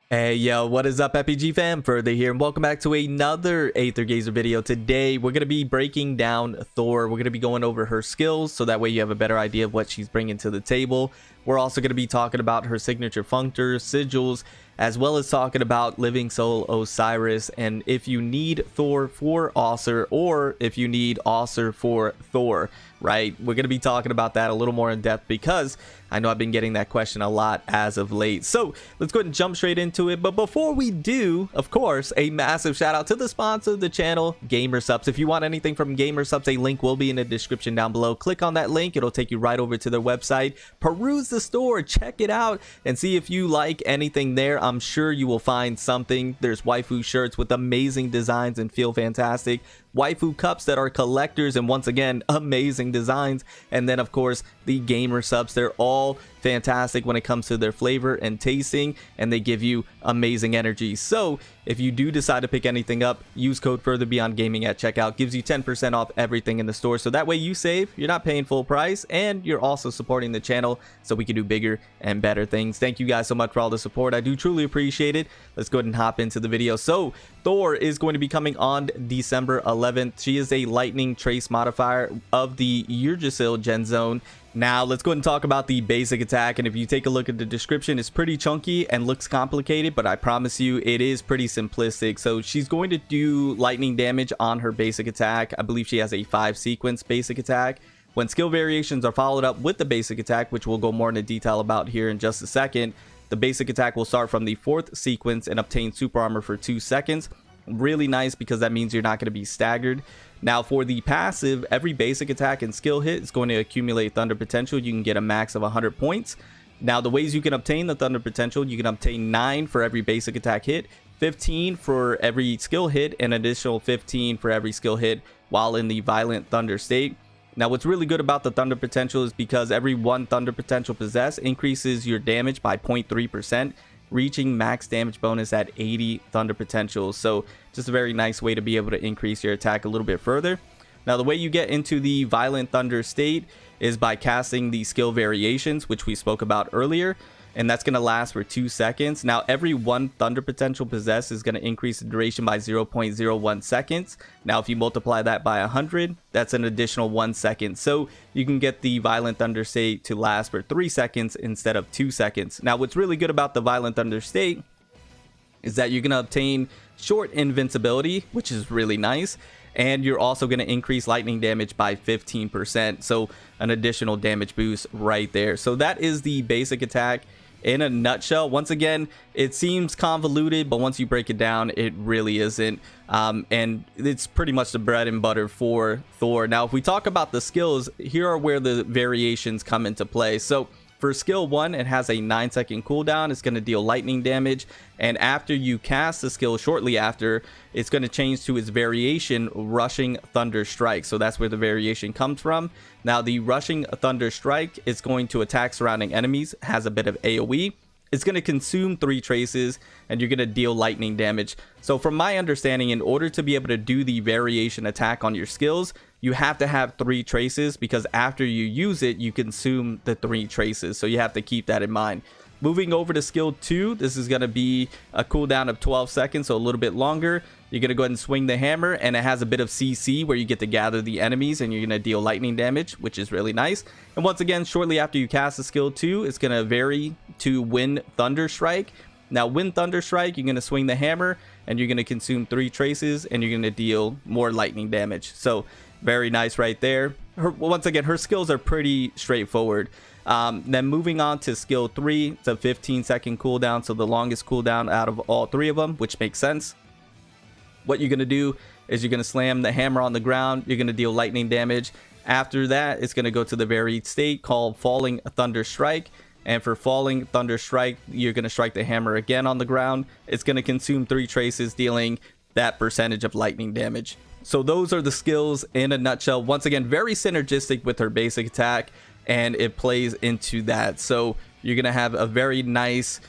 Hey yo, what is up FPG fam? Further here and welcome back to another Aether Gazer video. Today we're going to be breaking down Thor. We're going to be going over her skills so that way you have a better idea of what she's bringing to the table. We're also going to be talking about her signature functors, sigils, as well as talking about Living Soul Osiris, and if you need Thor for Aether or if you need Aether for Thor, right? We're going to be talking about that a little more in depth because I know I've been getting that question a lot as of late. So let's go ahead and jump straight into it. But before we do, of course, a massive shout out to the sponsor of the channel, GamerSupps. If you want anything from GamerSupps, a link will be in the description down below. Click on that link. It'll take you right over to their website. Peruse the store, check it out, and see if you like anything there. I'm sure you will find something. There's waifu shirts with amazing designs and feel fantastic. Waifu cups that are collectors and once again amazing designs, and then of course the GamerSupps. They're all fantastic when it comes to their flavor and tasting, and they give you amazing energy. So if you do decide to pick anything up, use code FurtherBeyondGaming at checkout. Gives you 10% off everything in the store, so that way you save, you're not paying full price, and you're also supporting the channel so we can do bigger and better things. Thank you guys so much for all the support. I do truly appreciate it. Let's go ahead and hop into the video. So Thor is going to be coming on December 11th. She is a lightning trace modifier of the Yggdrasil gen zone. Now let's go ahead and talk about the basic attack, and if you take a look at the description, it's pretty chunky and looks complicated, but I promise you it is pretty simplistic. So she's going to do lightning damage on her basic attack. I believe she has a 5 sequence basic attack. When skill variations are followed up with the basic attack, which we'll go more into detail about here in just a second, the basic attack will start from the 4th sequence and obtain super armor for 2 seconds. Really nice because that means you're not going to be staggered. Now for the passive, every basic attack and skill hit is going to accumulate thunder potential. You can get a max of 100 points. Now the ways you can obtain the thunder potential, you can obtain 9 for every basic attack hit, 15 for every skill hit, and an additional 15 for every skill hit while in the violent thunder state. Now what's really good about the thunder potential is because every 1 thunder potential possessed increases your damage by 0.3%, reaching max damage bonus at 80 thunder potentials. So just a very nice way to be able to increase your attack a little bit further. Now the way you get into the violent thunder state is by casting the skill variations, which we spoke about earlier, and that's going to last for 2 seconds. Now every 1 thunder potential possessed is going to increase the duration by 0.01 seconds. Now if you multiply that by 100, that's an additional 1 second. So you can get the violent thunder state to last for 3 seconds instead of 2 seconds. Now what's really good about the violent thunder state is that you're going to obtain short invincibility, which is really nice, and you're also going to increase lightning damage by 15%, so an additional damage boost right there. So that is the basic attack in a nutshell. Once again, it seems convoluted, but once you break it down, it really isn't, and it's pretty much the bread and butter for Thor. Now if we talk about the skills, here are where the variations come into play. So for skill 1, it has a 9-second cooldown. It's going to deal lightning damage, and after you cast the skill, shortly after, it's going to change to its variation, Rushing Thunder Strike. So that's where the variation comes from. Now the Rushing Thunder Strike is going to attack surrounding enemies, has a bit of AoE. It's going to consume 3 traces, and you're going to deal lightning damage. So from my understanding, in order to be able to do the variation attack on your skills, you have to have 3 traces, because after you use it, you consume the 3 traces. So you have to keep that in mind. Moving over to skill 2, this is going to be a cooldown of 12 seconds, so a little bit longer. You're going to go ahead and swing the hammer, and it has a bit of CC where you get to gather the enemies and you're going to deal lightning damage, which is really nice. And once again, shortly after you cast the skill 2, it's going to vary to Wind Thunder Strike. Now Wind Thunder Strike, you're going to swing the hammer and you're going to consume 3 traces and you're going to deal more lightning damage. So very nice right there. Once again, her skills are pretty straightforward. Then moving on to skill 3, it's a 15-second cooldown, so the longest cooldown out of all 3 of them, which makes sense. What you're going to do is you're going to slam the hammer on the ground. You're going to deal lightning damage. After that, it's going to go to the varied state called Falling Thunder Strike. And for Falling Thunder Strike, you're going to strike the hammer again on the ground. It's going to consume 3 traces, dealing that percentage of lightning damage. So those are the skills in a nutshell. Once again, very synergistic with her basic attack, and it plays into that. So you're going to have a very nice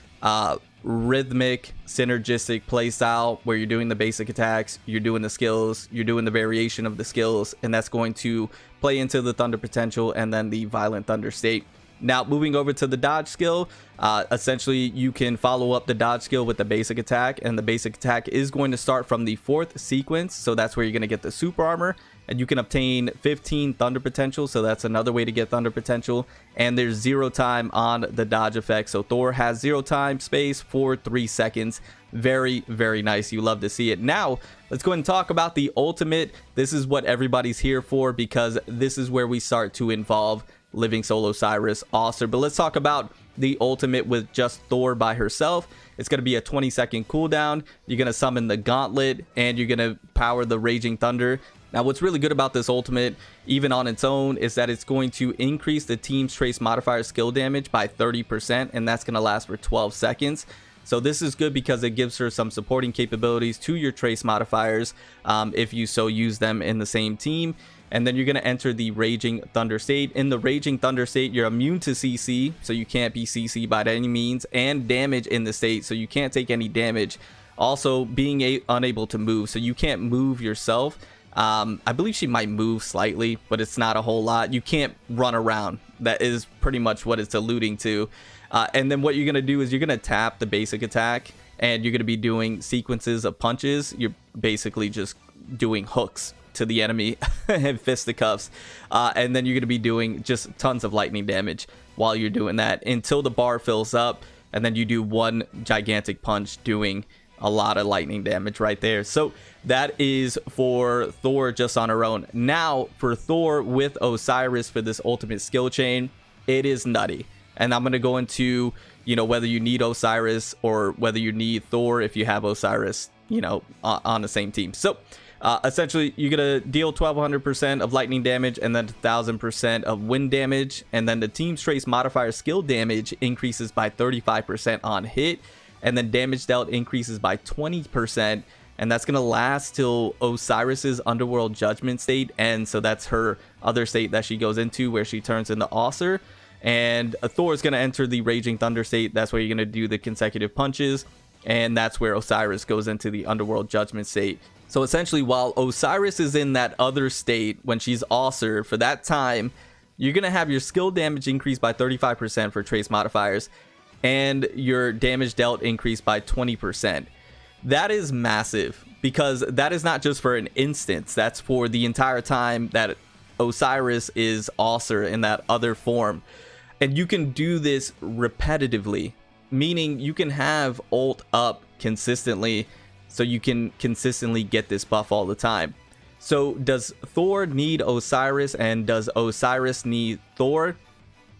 rhythmic synergistic playstyle where you're doing the basic attacks, you're doing the skills, you're doing the variation of the skills, and that's going to play into the thunder potential and then the violent thunder state. Now, moving over to the dodge skill, essentially you can follow up the dodge skill with the basic attack, and the basic attack is going to start from the 4th sequence, so that's where you're going to get the super armor, and you can obtain 15 thunder potential, so that's another way to get thunder potential, and there's 0 time on the dodge effect, so Thor has 0 time space for 3 seconds. Very, very nice. You love to see it. Now, let's go ahead and talk about the ultimate. This is what everybody's here for, because this is where we start to involve Living Soul Osiris Author. But let's talk about the ultimate with just Thor by herself. It's going to be a 20-second cooldown. You're going to summon the Gauntlet, and you're going to power the Raging Thunder. Now, what's really good about this ultimate, even on its own, is that it's going to increase the team's trace modifier skill damage by 30%, and that's going to last for 12 seconds. So this is good because it gives her some supporting capabilities to your trace modifiers if you so use them in the same team. And then you're going to enter the Raging Thunder state. In the Raging Thunder state, you're immune to CC, so you can't be CC by any means, and damage in the state, so you can't take any damage. Also, being unable to move, so you can't move yourself. I believe she might move slightly, but it's not a whole lot. You can't run around. That is pretty much what it's alluding to. And then what you're going to do is you're going to tap the basic attack, and you're going to be doing sequences of punches. You're basically just doing hooks to the enemy and fisticuffs, and then you're going to be doing just tons of lightning damage while you're doing that until the bar fills up, and then you do one gigantic punch doing a lot of lightning damage right there. So that is for Thor just on her own. Now for Thor with Osiris for this ultimate skill chain, it is nutty, and I'm going to go into, you know, whether you need Osiris or whether you need Thor if you have Osiris, you know, on the same team. So essentially, you're going to deal 1200% of lightning damage and then 1000% of wind damage. And then the team's trace modifier skill damage increases by 35% on hit. And then damage dealt increases by 20%. And that's going to last till Osiris's Underworld Judgment state. And so that's her other state that she goes into, where she turns into Author. And Thor is going to enter the Raging Thunder state. That's where you're going to do the consecutive punches. And that's where Osiris goes into the Underworld Judgment state. So essentially, while Osiris is in that other state, when she's Author, for that time, you're going to have your skill damage increase by 35% for trace modifiers, and your damage dealt increase by 20%. That is massive, because that is not just for an instance. That's for the entire time that Osiris is Author in that other form. And you can do this repetitively, meaning you can have ult up consistently, so you can consistently get this buff all the time. So does Thor need Osiris, and does Osiris need Thor?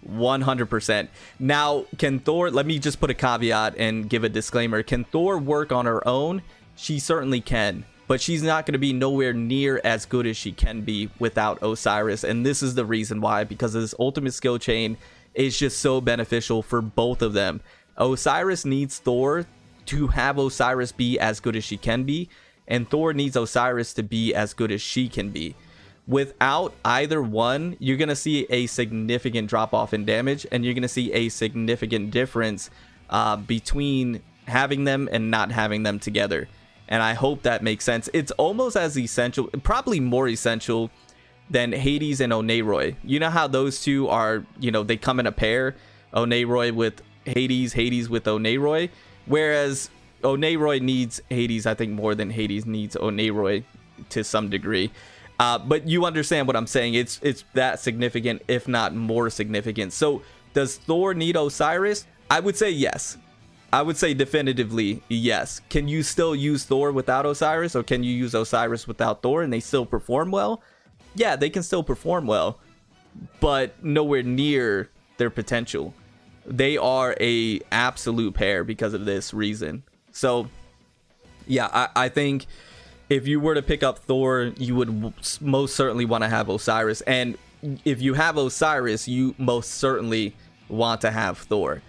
100%. Now, can Thor, let me just put a caveat and give a disclaimer. Can Thor work on her own? She certainly can, but she's not going to be nowhere near as good as she can be without Osiris. And this is the reason why, because this ultimate skill chain is just so beneficial for both of them. Osiris needs Thor to have Osiris be as good as she can be, and Thor needs Osiris to be as good as she can be. Without either one, you're going to see a significant drop off in damage, and you're going to see a significant difference between having them and not having them together. And I hope that makes sense. It's almost as essential, probably more essential than Hades and Oneroy. You know how those two are, you know, they come in a pair, Oneroy with Hades, Hades with Oneroy. Whereas Oneroy needs Hades, I think, more than Hades needs Oneroy to some degree. But you understand what I'm saying. It's that significant, if not more significant. So does Thor need Osiris? I would say yes. I would say definitively yes. Can you still use Thor without Osiris, or can you use Osiris without Thor and they still perform well? Yeah, they can still perform well, but nowhere near their potential. They are a absolute pair because of this reason. So yeah, I think if you were to pick up Thor, you would most certainly want to have Osiris. And if you have Osiris, you most certainly want to have Thor.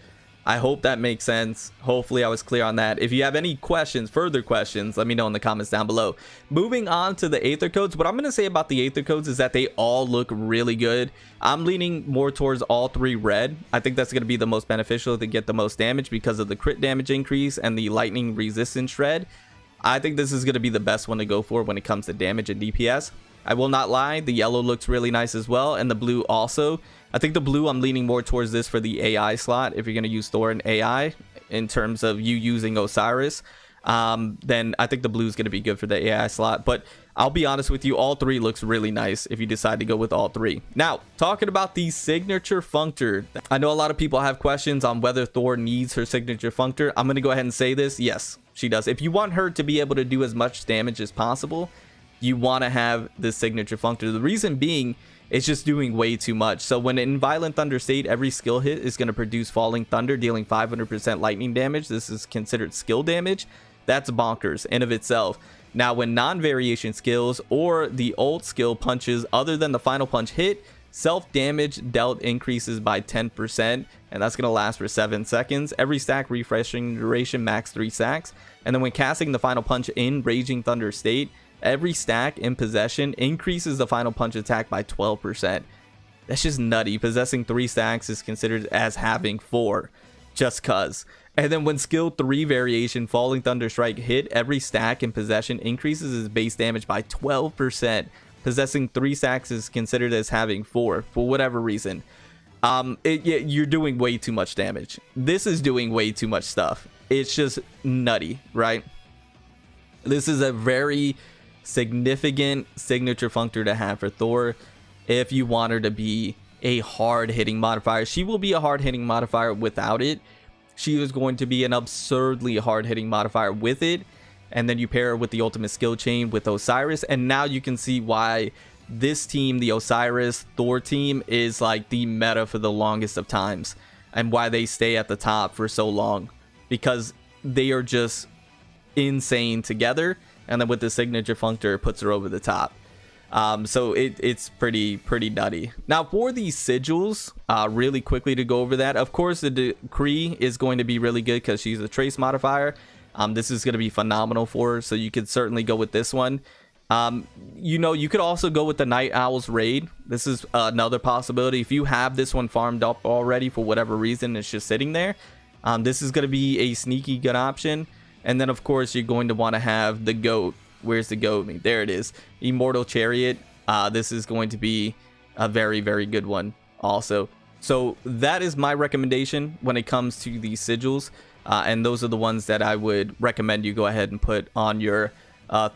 I hope that makes sense. Hopefully I was clear on that. If you have any questions, further questions, let me know in the comments down below. Moving on to the Aether codes, what I'm going to say about the Aether codes is that they all look really good. I'm leaning more towards all three red. I think that's going to be the most beneficial to get the most damage because of the crit damage increase and the lightning resistance shred. I think this is going to be the best one to go for when it comes to damage and DPS. I will not lie, the yellow looks really nice as well, and the blue also. I think the blue, I'm leaning more towards this for the AI slot. If you're going to use Thor and AI in terms of you using Osiris, then I think the blue is going to be good for the AI slot. But I'll be honest with you, all three looks really nice if you decide to go with all three. Now, talking about the signature Functor, I know a lot of people have questions on whether Thor needs her signature Functor. I'm going to go ahead and say this. Yes, she does. If you want her to be able to do as much damage as possible, you want to have the signature Functor. The reason being, it's just doing way too much. So when in Violent Thunder state, every skill hit is going to produce Falling Thunder, dealing 500% lightning damage. This is considered skill damage. That's bonkers in of itself. Now, when non-variation skills or the ult skill punches other than the final punch hit, self-damage dealt increases by 10%, and that's going to last for 7 seconds. Every stack refreshing duration, max 3 stacks. And then when casting the final punch in Raging Thunder state, every stack in possession increases the final punch attack by 12%. That's just nutty. Possessing 3 stacks is considered as having 4, just cuz. And then when skill 3 variation Falling Thunder Strike hit, every stack in possession increases its base damage by 12%. Possessing 3 stacks is considered as having 4 for whatever reason. You're doing way too much damage. This is doing way too much stuff. It's just nutty, right? This is a very significant signature Functor to have for Thor if you want her to be a hard-hitting modifier. She will be a hard-hitting modifier without it. She is going to be an absurdly hard-hitting modifier with it. And then you pair her with the ultimate skill chain with Osiris. And now you can see why this team, the Osiris Thor team, is like the meta for the longest of times. And why they stay at the top for so long. Because they are just insane together. And then with the signature Functor, it puts her over the top. So it's pretty nutty. Now for these sigils, really quickly to go over that, of course the decree is going to be really good because she's a trace modifier. This is going to be phenomenal for her, so you could certainly go with this one. You know, you could also go with the Night Owl's raid. This is another possibility. If you have this one farmed up already for whatever reason, it's just sitting there, this is going to be a sneaky good option. And then of course you're going to want to have the goat. Where's the goat? There it is. Immortal Chariot. This is going to be a very good one also. So that is my recommendation when it comes to these sigils. And those are the ones that I would recommend you go ahead and put on your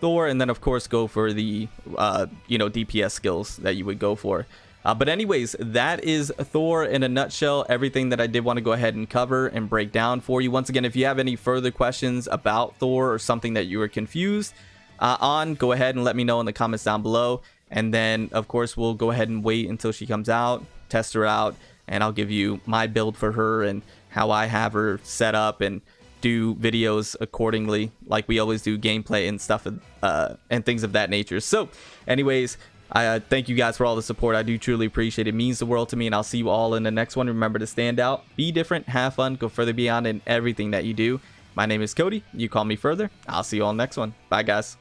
Thor. And then of course go for the DPS skills that you would go for. But anyways, that is Thor in a nutshell. Everything that I did want to go ahead and cover and break down for you. Once again, if you have any further questions about Thor or something that you were confused on, go ahead and let me know in the comments down below. And then of course we'll go ahead and wait until she comes out, test her out, and I'll give you my build for her and how I have her set up and do videos accordingly, like we always do, gameplay and stuff and things of that nature. So anyways, I thank you guys for all the support. I do truly appreciate it. It means the world to me, and I'll see you all in the next one. Remember to stand out, be different, have fun, go further beyond in everything that you do. My name is Cody. You call me further. I'll see you all next one. Bye guys.